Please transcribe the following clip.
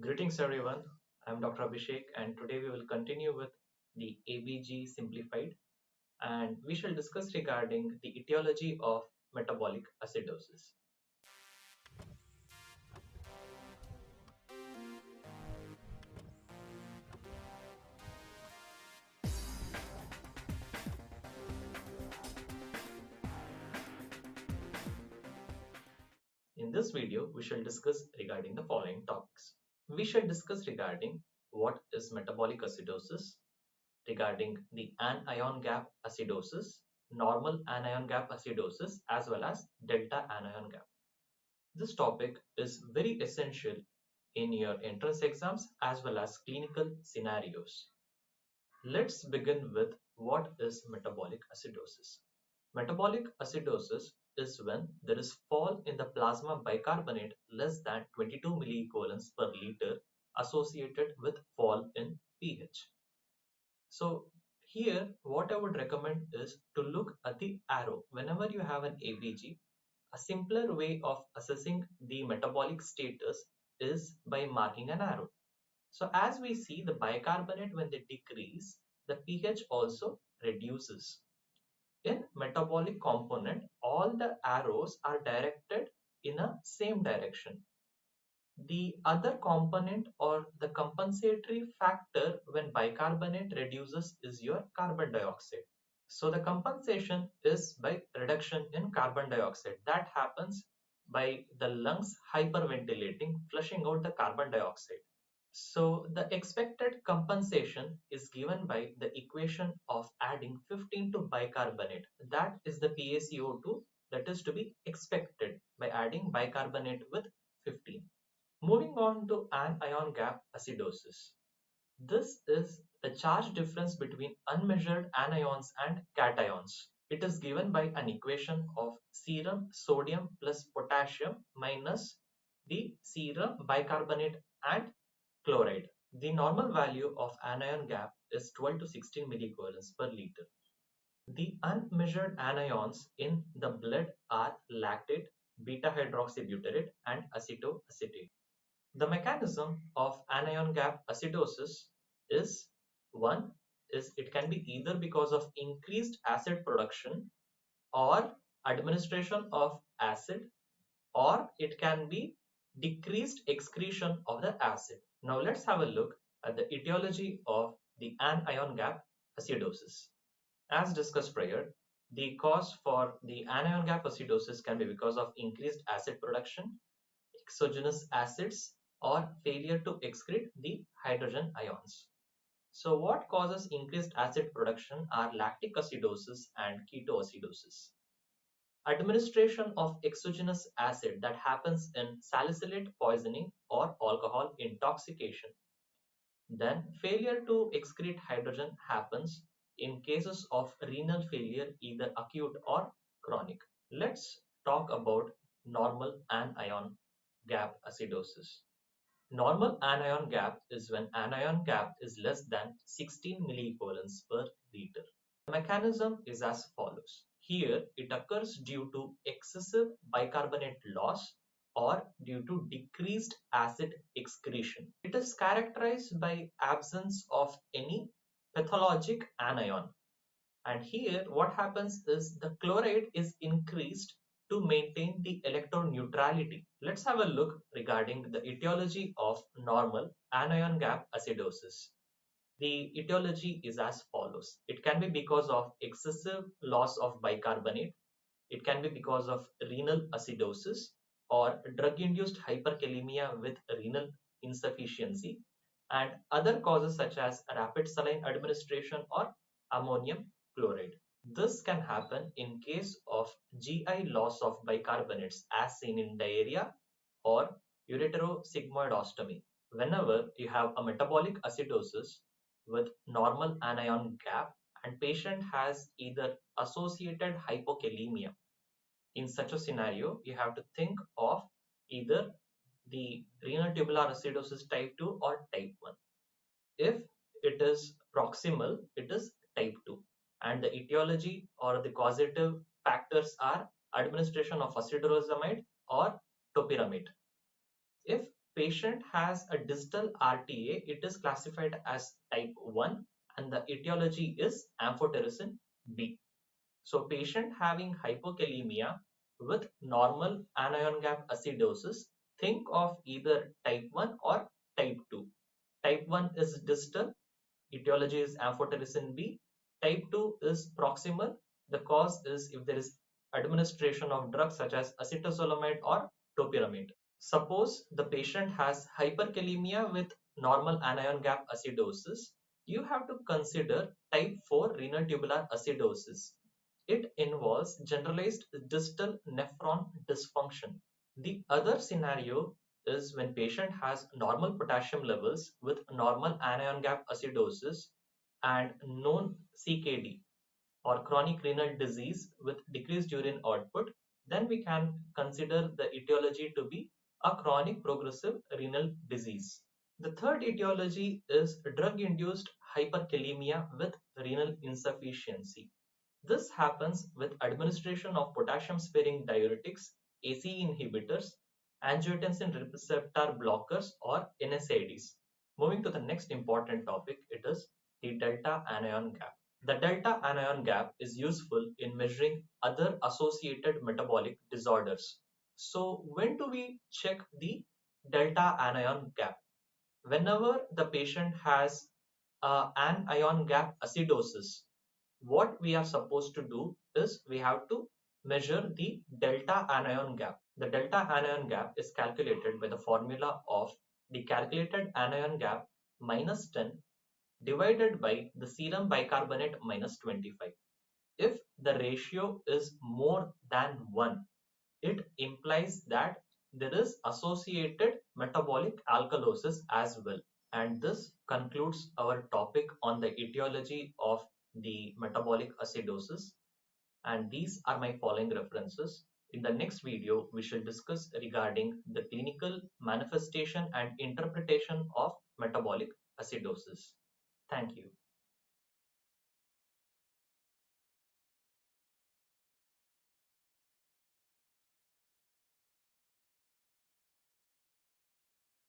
Greetings everyone, I'm Dr. Abhishek and today we will continue with the ABG Simplified and we shall discuss regarding the etiology of metabolic acidosis. In this video, we shall discuss regarding the following topics. We shall discuss regarding what is metabolic acidosis, regarding the anion gap acidosis, normal anion gap acidosis as well as delta anion gap. This topic is very essential in your entrance exams as well as clinical scenarios. Let's begin with what is metabolic acidosis. Metabolic acidosis is when there is fall in the plasma bicarbonate less than 22 milliequivalents per liter associated with fall in pH. So here what I would recommend is to look at the arrow. Whenever you have an ABG, a simpler way of assessing the metabolic status is by marking an arrow. So as we see the bicarbonate when they decrease, the pH also reduces. In metabolic component, all the arrows are directed in a same direction. The other component or the compensatory factor when bicarbonate reduces is your carbon dioxide. So the compensation is by reduction in carbon dioxide. That happens by the lungs hyperventilating, flushing out the carbon dioxide. So the expected compensation is given by the equation of adding 15 to bicarbonate. That is the PaCO2 that is to be expected by adding bicarbonate with 15. Moving on to anion gap acidosis. This is the charge difference between unmeasured anions and cations. It is given by an equation of serum sodium plus potassium minus the serum bicarbonate and chloride. The normal value of anion gap is 12 to 16 milliequivalents per liter. The unmeasured anions in the blood are lactate, beta hydroxybutyrate, and acetoacetate. The mechanism of anion gap acidosis is one is it can be either because of increased acid production or administration of acid, or it can be decreased excretion of the acid. Now let's have a look at the etiology of the anion gap acidosis. As discussed prior, the cause for the anion gap acidosis can be because of increased acid production, exogenous acids, or failure to excrete the hydrogen ions. So what causes increased acid production are lactic acidosis and ketoacidosis. Administration of exogenous acid that happens in salicylate poisoning or alcohol intoxication. Then failure to excrete hydrogen happens in cases of renal failure, either acute or chronic. Let's talk about normal anion gap acidosis. Normal anion gap is when anion gap is less than 16 milliequivalents per liter. The mechanism is as follows. Here it occurs due to excessive bicarbonate loss or due to decreased acid excretion. It is characterized by absence of any pathologic anion. And here what happens is the chloride is increased to maintain the electron neutrality. Let's have a look regarding the etiology of normal anion gap acidosis. The etiology is as follows. It can be because of excessive loss of bicarbonate. It can be because of renal acidosis or drug-induced hyperkalemia with renal insufficiency, and other causes such as rapid saline administration or ammonium chloride. This can happen in case of GI loss of bicarbonates as seen in diarrhea or ureterosigmoidostomy. Whenever you have a metabolic acidosis with normal anion gap and patient has either associated hypokalemia, in such a scenario you have to think of either the renal tubular acidosis type 2 or type 1. If it is proximal, it is type 2, and the etiology or the causative factors are administration of acidurosamide or topiramate. If patient has a distal RTA, it is classified as type 1 and the etiology is amphotericin B. So patient having hypokalemia with normal anion gap acidosis, think of either type 1 or type 2. Type 1 is distal, etiology is amphotericin B. Type 2 is proximal. The cause is if there is administration of drugs such as acetazolamide or topiramate. Suppose the patient has hyperkalemia with normal anion gap acidosis. You have to consider type 4 renal tubular acidosis. It involves generalized distal nephron dysfunction. The other scenario is when patient has normal potassium levels with normal anion gap acidosis and known CKD or chronic renal disease with decreased urine output, then we can consider the etiology to be a chronic progressive renal disease. The third etiology is drug-induced hyperkalemia with renal insufficiency. This happens with administration of potassium-sparing diuretics, ACE inhibitors, angiotensin receptor blockers, or NSAIDs. Moving to the next important topic, it is the delta anion gap. The delta anion gap is useful in measuring other associated metabolic disorders. So when do we check the delta anion gap? Whenever the patient has an ion gap acidosis, what we are supposed to do is we have to measure the delta anion gap. The delta anion gap is calculated by the formula of the calculated anion gap minus 10 divided by the serum bicarbonate minus 25. If the ratio is more than 1, it implies that there is associated metabolic alkalosis as well. And this concludes our topic on the etiology of the metabolic acidosis. And these are my following references. In the next video, we shall discuss regarding the clinical manifestation and interpretation of metabolic acidosis. Thank you.